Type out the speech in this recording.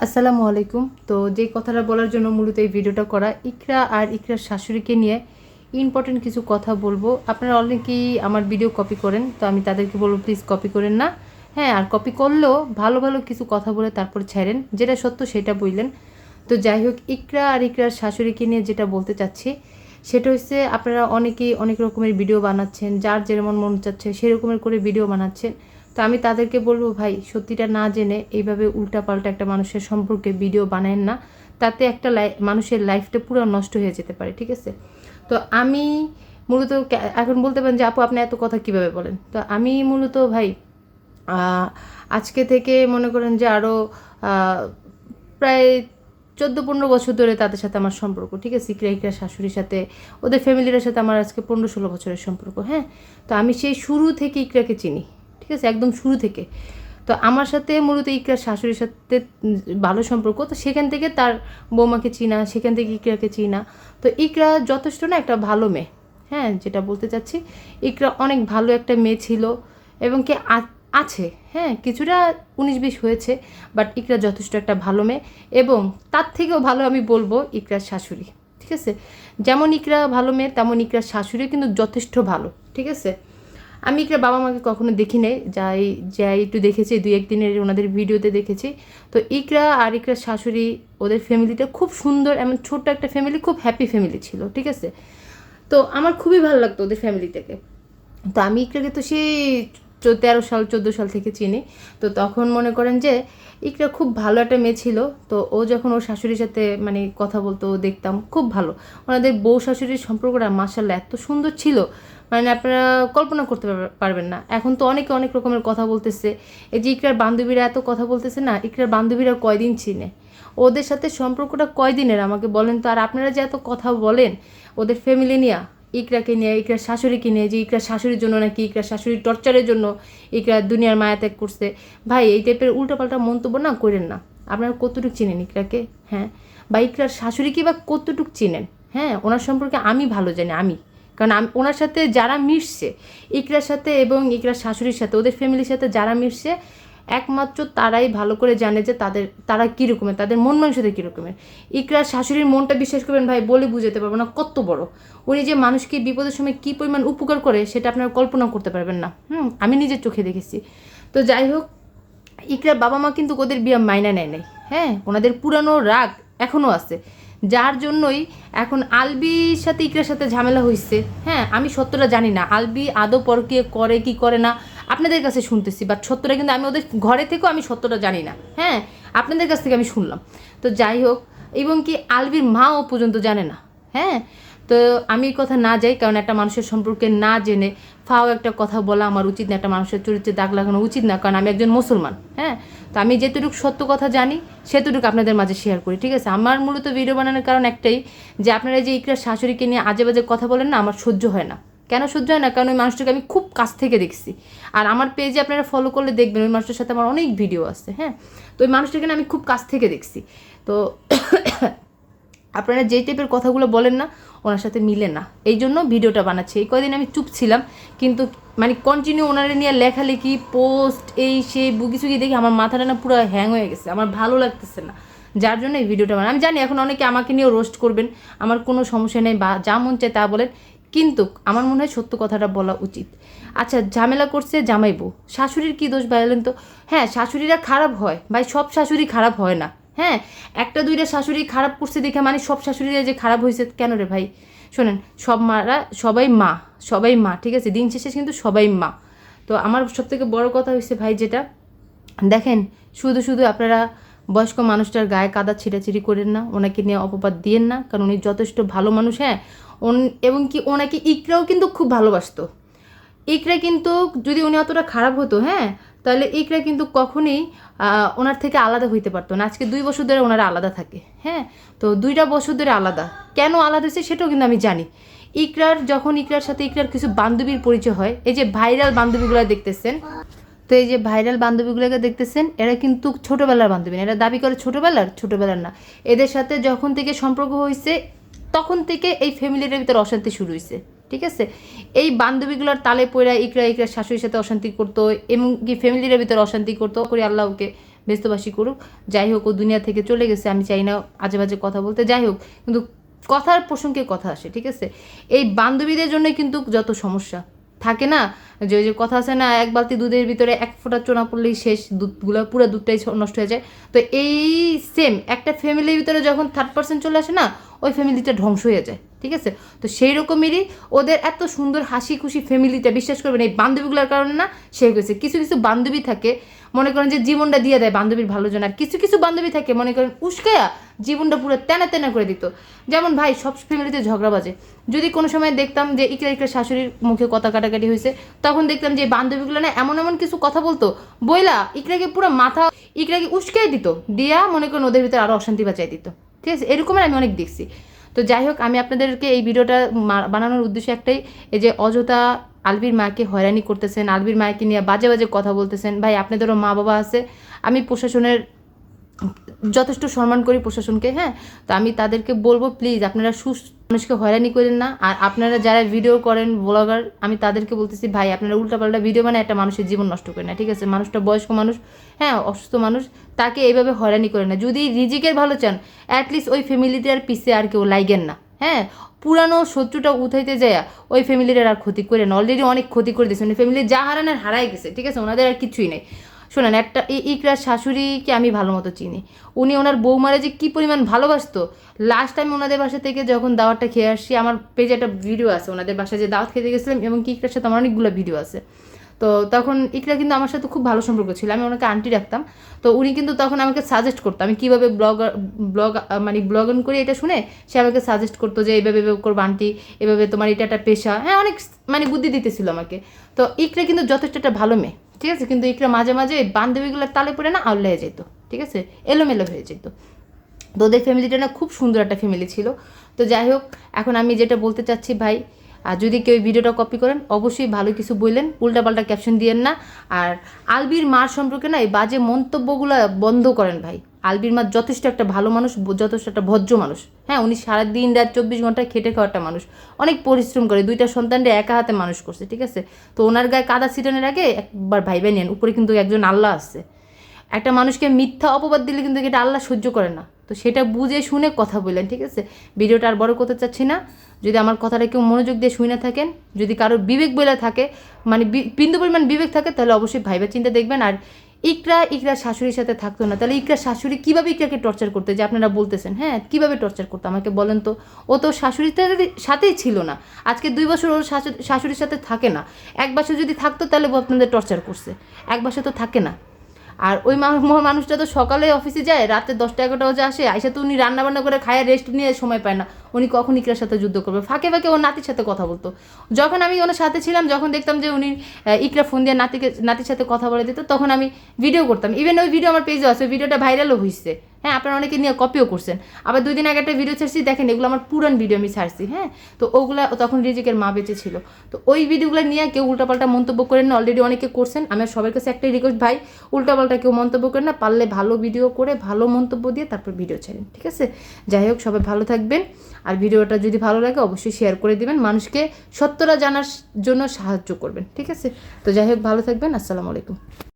আসসালামু আলাইকুম। তো যেই কথাটা বলার জন্য মূলত এই ভিডিওটা করা, ইকরা আর ইকরার শাশুড়িকে নিয়ে ইম্পর্টেন্ট কিছু কথা বলবো। আপনারা অনেকেই আমার ভিডিও কপি করেন, তো আমি তাদেরকে বলবো প্লিজ কপি করেন না। হ্যাঁ, আর কপি করলেও ভালো ভালো কিছু কথা বলে তারপর ছেড়েন, যেটা সত্য সেটা বললেন। তো যাই হোক, ইকরা আর ইকরার শাশুড়িকে নিয়ে যেটা বলতে চাচ্ছি সেটা হচ্ছে, আপনারা অনেকেই অনেক রকমের ভিডিও বানাচ্ছেন, যার যেমন মন চাচ্ছে সেরকমের করে ভিডিও বানাচ্ছেন। তো আমি তাদেরকে বলবো, ভাই সত্যিটা না জেনে এইভাবে উল্টাপাল্টা একটা মানুষের সম্পর্কে ভিডিও বানায়েন না। তাতে একটা মানুষের লাইফটা পুরো নষ্ট হয়ে যেতে পারে, ঠিক আছে? তো আমি মূলত এখন বলতে পারেন যে আপু আপনি এত কথা কিভাবে বলেন। তো আমি মূলত ভাই আজকে থেকে মনে করেন যে আরও প্রায় 14-15 বছর ধরে তাদের সাথে আমার সম্পর্ক, ঠিক আছে? ইকরা শাশুড়ির সাথে, ওদের ফ্যামিলির সাথে আমার আজকে 15-16 বছরের সম্পর্ক। হ্যাঁ, তো আমি সেই শুরু থেকে ইকরাকে চিনি, ঠিক আছে, একদম শুরু থেকে। তো আমার সাথে মূলত ইকরার শাশুড়ির সাথে ভালো সম্পর্ক, তো সেখান থেকে তার বৌমাকে চিনা, সেখান থেকে ইকরাকে চিনা। তো ইকরা যথেষ্ট না একটা ভালো মেয়ে। হ্যাঁ, যেটা বলতে চাচ্ছি, ইকরা অনেক ভালো একটা মেয়ে ছিল এবং কি আছে। হ্যাঁ, কিছুটা 19-20 হয়েছে, বাট ইকরা যথেষ্ট একটা ভালো মেয়ে। এবং তার থেকেও ভালো আমি বলবো ইকরার শাশুড়ি, ঠিক আছে? যেমন ইকরা ভালো মেয়ে, তেমন ইকরার শাশুড়ি কিন্তু যথেষ্ট ভালো, ঠিক আছে? আমি ইকরার বাবা মাকে কখনো দেখি নাই, যাই যাই একটু দেখেছি, 2-1 দিনের ওনাদের ভিডিওতে দেখেছি। তো ইকরা আর ইকরার শাশুড়ি, ওদের ফ্যামিলিটা খুব সুন্দর, এমন ছোট্ট একটা ফ্যামিলি, খুব হ্যাপি ফ্যামিলি ছিল, ঠিক আছে? তো আমার খুবই ভালো লাগতো ওদের ফ্যামিলি থেকে। তো আমি ইকরাকে তো সেই 13 সাল 14 সাল থেকে চিনি। তো তখন মনে করেন যে ইকরা খুব ভালো একটা মেয়ে ছিল। তো ও যখন ওর শাশুড়ির সাথে মানে কথা বলতো, দেখতাম খুব ভালো। ওনাদের বউ শাশুড়ির সম্পর্কটা মাশাআল্লাহ এত সুন্দর ছিল, মানে আপনারা কল্পনা করতে পারবেন না। এখন তো অনেকে অনেক রকমের কথা বলতেছে। এই যে ইকরার বান্ধবীরা এত কথা বলতেছে না, ইকরার বান্ধবীরা কয়দিন চিনে, ওদের সাথে সম্পর্কটা কয়দিনের আমাকে বলেন তো? আর আপনারা যে এত কথা বলেন ওদের ফ্যামিলি নিয়ে, ইকরাকে নিয়ে, ইকরার শাশুড়িকে নিয়ে, যে ইকরার শাশুড়ির জন্য নাকি ইকরার শাশুড়ির টর্চারের জন্য ইকরা দুনিয়ার মায়া ত্যাগ করছে, ভাই এই টাইপের উল্টোপাল্টা মন্তব্য না করেন না। আপনারা কতটুকু চিনেন ইকরাকে? হ্যাঁ, বা ইকরার শাশুড়িকে বা কতটুকু চিনেন? হ্যাঁ, ওনার সম্পর্কে আমি ভালো জানি, আমি, কারণ আমি ওনার সাথে যারা মিশছে, ইকরার সাথে এবং ইকরার শাশুড়ির সাথে, ওদের ফ্যামিলির সাথে যারা মিশছে, একমাত্র তারাই ভালো করে জানে যে তারা কী রকমের, তাদের মন মানসিকতা কী রকমের। ইকরার শাশুড়ির মনটা বিশ্বাস করবেন ভাই, বলে বুঝাতে পারবো না কত বড়। উনি যে মানুষকে বিপদের সময় কী পরিমাণ উপকার করে সেটা আপনারা কল্পনা করতে পারবেন না। আমি নিজের চোখে দেখেছি। তো যাই হোক, ইকরার বাবা মা কিন্তু ওদের বিয়ে মাইনা নেয় নাই। হ্যাঁ, ওনাদের পুরানো রাগ এখনও আছে, যার জন্যই এখন আলবির সাথে ইকরার সাথে ঝামেলা হয়েছে। হ্যাঁ, আমি সত্যটা জানি না আলবি আদৌ পরকীয়া করে কি করে না, আপনাদের কাছে শুনতেছি, বাট সত্যটা কিন্তু আমি ওদের ঘরে থেকেও আমি সত্যটা জানি না। হ্যাঁ, আপনাদের কাছ থেকে আমি শুনলাম। তো যাই হোক, এবং কি আলবির মাও পর্যন্ত জানে না। হ্যাঁ, তো আমি এই কথা না যাই, কারণ একটা মানুষের সম্পর্কে না জেনে ফাও একটা কথা বলা আমার উচিত না, একটা মানুষের চরিত্রে দাগ লাগানো উচিত না, কারণ আমি একজন মুসলমান। হ্যাঁ, তো আমি যেটুকু সত্য কথা জানি সেটুকু আপনাদের মাঝে শেয়ার করি, ঠিক আছে? আমার মূলত ভিডিও বানানোর কারণ একটাই, যে আপনারা যে ইকরার শাশুড়িকে নিয়ে আজে বাজে কথা বলেন না, আমার সহ্য হয় না। কেন সহ্য হয় না? কারণ ওই মানুষটাকে আমি খুব কাছ থেকে দেখছি। আর আমার পেজে আপনারা ফলো করলে দেখবেন ওই মানুষটার সাথে আমার অনেক ভিডিও আছে। হ্যাঁ, তো ওই মানুষটাকে আমি খুব কাছ থেকে দেখছি। তো আপনারা যেই টাইপের কথাগুলো বলেন না, ওনার সাথে মিলে না, এই জন্য ভিডিওটা বানাচ্ছি। এই কয়দিন আমি চুপ ছিলাম, কিন্তু মানে কন্টিনিউ ওনারা নিয়ে লেখালেখি, পোস্ট, এই সেই বুগি দেখি আমার মাথাটা না পুরো হ্যাং হয়ে গেছে, আমার ভালো লাগতেছে না, যার জন্য এই ভিডিওটা বানাই। আমি জানি এখন অনেকে আমাকে নিয়েও রোস্ট করবেন, আমার কোনো সমস্যা নেই, বা যা মন চায় তা বলেন, কিন্তু আমার মনে হয় সত্য কথাটা বলা উচিত। আচ্ছা, ঝামেলা করছে জামাইবু, শাশুড়ির কী দোষ বলেন তো? হ্যাঁ, শাশুড়িরা খারাপ হয় ভাই, সব শাশুড়ি খারাপ হয় না। হ্যাঁ, একটা দুইটা শাশুড়ি খারাপ করছে দেখে মানে সব শাশুড়িরা যে খারাপ হয়েছে কেন রে ভাই? শোনেন, সব মারা সবাই মা, সবাই মা, ঠিক আছে? দিন শেষে কিন্তু সবাই মা। তো আমার সবথেকে বড় কথা হয়েছে ভাই, যেটা দেখেন, শুধু শুধু আপনারা বয়স্ক মানুষটার গায়ে কাদা ছিটাছিটি করেন না, ওনাকে নিয়ে অপবাদ দিয়েন না, কারণ উনি যথেষ্ট ভালো মানুষ। হ্যাঁ, এবং কি ওনাকে ইকরাও কিন্তু খুব ভালোবাসতো। ইকরা কিন্তু, যদি উনি অতটা খারাপ হতো, হ্যাঁ, তাহলে ইকরা কিন্তু কখনোই ওনার থেকে আলাদা হইতে পারতো না। আজকে 2 বছর ধরে ওনারা আলাদা থাকে। হ্যাঁ, তো 2টা বছর ধরে আলাদা, কেন আলাদা হয়েছে সেটাও কিন্তু আমি জানি। যখন ইকরার সাথে ইকরার কিছু বান্ধবীর পরিচয় হয়, এই যে ভাইরাল বান্ধবীগুলো দেখতেছেন, তো এই যে ভাইরাল বান্ধবীগুলোকে দেখতেছেন, এরা কিন্তু ছোটোবেলার বান্ধবী না, এরা দাবি করে ছোটোবেলার না। এদের সাথে যখন থেকে সম্পর্ক হয়েছে তখন থেকে এই ফ্যামিলির ভিতরে অশান্তি শুরু হয়েছে, ঠিক আছে? এই বান্ধবীগুলোর তালে পড়া ইকরার শাশুড়ির সাথে অশান্তি করতো, এমনকি ফ্যামিলির ভিতরে অশান্তি করতো, করি আল্লাহকে ব্যস্তবাসী করুক। যাই হোক, ও দুনিয়া থেকে চলে গেছে, আমি চাই না আজে বাজে কথা বলতে। যাই হোক, কিন্তু কথার প্রসঙ্গে কথা আসে, ঠিক আছে? এই বান্ধবীদের জন্যই কিন্তু যত সমস্যা থাকে না, যে ওই যে কথা আছে না, এক বালতি দুধের ভিতরে এক ফোঁটা চোনা পড়লেই শেষ, দুধগুলো পুরো দুধটাই নষ্ট হয়ে যায়। তো এই সেম একটা ফ্যামিলির ভিতরে যখন থার্ড পার্সন চলে আসে না, ওই ফ্যামিলিটা ধ্বংস হয়ে যায়, ঠিক আছে? তো সেই রকমেরই ওদের এত সুন্দর হাসি খুশি ফ্যামিলিটা, বিশ্বাস করবেন এই বান্ধবীগুলোর কারণে না সে হয়েছে। কিছু কিছু বান্ধবী থাকে মনে করেন যে জীবনটা দিয়ে দেয় বান্ধবীর ভালোর জন্য, আর কিছু কিছু বান্ধবী থাকে মনে করেন উস্কায়া জীবনটা পুরো তেনা তেনা করে দিত। যেমন ভাই, সব ফ্যামিলিতে ঝগড়া বাজে। যদি কোনো সময় দেখতাম যে ইকরা শাশুড়ির মুখে কথা কাটাকাটি হয়েছে, তখন দেখতাম যে বান্ধবীগুলো না এমন এমন কিছু কথা বলতো, বইলা ইকরাকে পুরো মাথা ইকরাকে উস্কাই দিত, দিয়া মনে করেন ওদের ভিতরে আরও অশান্তি বাঁচাই দিত, ঠিক আছে? এরকমের আমি অনেক দেখছি। তো যাই হোক, আমি আপনাদেরকে এই ভিডিওটা বানানোর উদ্দেশ্য একটাই, এই যে অযথা আলবির মাকে হয়রানি করতেছেন, আলবির মাকে নিয়ে বাজে বাজে কথা বলতেছেন। ভাই, আপনাদেরও মা বাবা আছে, আমি প্রশাসনের যথেষ্ট সম্মান করি প্রশাসনকে, হ্যাঁ? তো আমি তাদেরকে বলবো প্লিজ আপনারা সুস্থ মানুষকে হয়রানি করেন না। আর আপনারা যারা ভিডিও করেন ব্লগার, আমি তাদেরকে বলতেছি ভাই, আপনারা উল্টাপাল্টা ভিডিও মানে একটা মানুষের জীবন নষ্ট করেন না, ঠিক আছে? মানুষটা বয়স্ক মানুষ, হ্যাঁ, অসুস্থ মানুষ, তাকে এইভাবে হয়রানি করেন না। যদি রিজিকের ভালো চান, অ্যাটলিস্ট ওই ফ্যামিলিটার পিছে আর কেউ লাইগেন না, হ্যাঁ? পুরানো শত্রুটা উঠাইতে যায় ওই ফ্যামিলিটার আর ক্ষতি করেন, অলরেডি অনেক ক্ষতি করে দিয়েছে। উনি ফ্যামিলি যা হারানোর হারাই গেছে, ঠিক আছে? ওনাদের আর কিছুই নেই। শোনেন, একটা ইকরার শাশুড়িকে আমি ভালো মতো চিনি। উনি ওনার বৌমারে যে কী পরিমাণ ভালোবাসতো। লাস্ট টাইম ওনাদের বাসা থেকে যখন দাওয়াতটা খেয়ে আসছি, আমার পেজে একটা ভিডিও আছে ওনাদের বাসায় যে দাওয়াত খেতে গেছিলাম, এবং কি ইকরার সাথে আমার অনেকগুলো ভিডিও আছে। তো তখন ইকরা কিন্তু আমার সাথে খুব ভালো সম্পর্ক ছিল, আমি ওনাকে আন্টি রাখতাম। তো উনি কিন্তু তখন আমাকে সাজেস্ট করতো আমি কীভাবে ব্লগ অন করি, এটা শুনে সে আমাকে সাজেস্ট করতো যে এইভাবে এভাবে করবো আন্টি, এভাবে তোমার এটা একটা পেশা, হ্যাঁ, অনেক বুদ্ধি দিতেছিল আমাকে। তো ইকরা কিন্তু যথেষ্ট একটা ভালো মেয়ে, ঠিক আছে? কিন্তু ইকরা মাঝে মাঝে বান্ধবীগুলোর তালে পড়ে না আউলে যেত, ঠিক আছে? এলোমেলো হয়ে যেত। তো ওদের ফ্যামিলিটা না খুব সুন্দর একটা ফ্যামিলি ছিল। তো যাই হোক, এখন আমি যেটা বলতে চাচ্ছি ভাই, আর যদি কেউ ভিডিওটা কপি করেন অবশ্যই ভালো কিছু বললেন, উল্টাপাল্টা ক্যাপশন দিয়েন না। আর আলবির মার সম্পর্কে না এই বাজে মন্তব্যগুলো বন্ধ করেন ভাই। আলবির মা যথেষ্ট একটা ভালো মানুষ, যথেষ্ট একটা ভদ্র মানুষ, হ্যাঁ? উনি সারাদিন রাত 24 ঘন্টা খেটে খাওয়া একটা মানুষ, অনেক পরিশ্রম করে, 2টা সন্তানরা একা হাতে মানুষ করছে, ঠিক আছে? তো ওনার গায়ে কাদা ছিটানোর আগে একবার ভাইবে নেন, উপরে কিন্তু একজন আল্লাহ আছে। একটা মানুষকে মিথ্যা অপবাদ দিলে কিন্তু এটা আল্লাহ সহ্য করে না। তো সেটা বুঝে শুনে কথা বললেন, ঠিক আছে? ভিডিওটা আর বড় করতে চাচ্ছি না। যদি আমার কথাটা কেউ মনোযোগ দিয়ে শুনে থাকেন, যদি কারোর বিবেক বলে থাকে, বিন্দু পরিমাণ বিবেক থাকে, তাহলে অবশ্যই ভাইবা চিন্তা দেখবেন। আর ইকরা শাশুড়ির সাথে থাকতো না, তাহলে ইকরা শাশুড়ি কীভাবে ইকরাকে টর্চার করতে, যে আপনারা বলতেছেন, হ্যাঁ, কীভাবে টর্চার করতো আমাকে বলেন তো? ও তো শাশুড়ির সাথেই ছিল না, আজকে 2 বছর ওর শাশুড়ির সাথে থাকে না। 1 বছর যদি থাকতো তাহলে আপনাদের টর্চার করছে, 1 বছর তো থাকে না। আর ওই মানুষটা তো সকালে অফিসে যায়, রাতে 10টা-11টা বাজে আসে, আইসা তো উনি রান্নাবান্না করে খায়, রেস্ট নিয়ে সময় পায় না। উনি কখন ইকরার সাথে যুদ্ধ করবে? ফাঁকে ফাঁকে ওর নাতির সাথে কথা বলতো। যখন আমি ওনার সাথে ছিলাম, যখন দেখতাম যে উনি ইকরা ফোন দিয়ে নাতির সাথে কথা বলে দিত, তখন আমি ভিডিও করতাম। ইভেন ওই ভিডিও আমার পেজে আছে, ওই ভিডিওটা ভাইরালও হয়েছে, হ্যাঁ? আপনারা অনেকে নিয়ে কপিও করছেন। আবার 2 দিন আগে একটা ভিডিও ছাড়ছি, দেখেন এগুলো আমার পুরান ভিডিও আমি ছাড়ছি, হ্যাঁ? তো ওগুলা তখন রিজিকের মা বেঁচে ছিল। তো ওই ভিডিওগুলো নিয়ে কেউ উল্টাপাল্টা মন্তব্য করেন না, অলরেডি অনেকে করছেন। আমার সবার কাছে একটাই রিকোয়েস্ট ভাই, উল্টাপাল্টা কেউ মন্তব্য করেন না, পারলে ভালো ভিডিও করে ভালো মন্তব্য দিয়ে তারপর ভিডিও ছাড়েন, ঠিক আছে? যাই হোক, সবাই ভালো থাকবেন। আর ভিডিওটা যদি ভালো লাগে অবশ্যই শেয়ার করে দিবেন, মানুষকে সত্যটা জানার জন্য সাহায্য করবেন, ঠিক আছে? তো যাই হোক, ভালো থাকবেন। আসসালামু আলাইকুম।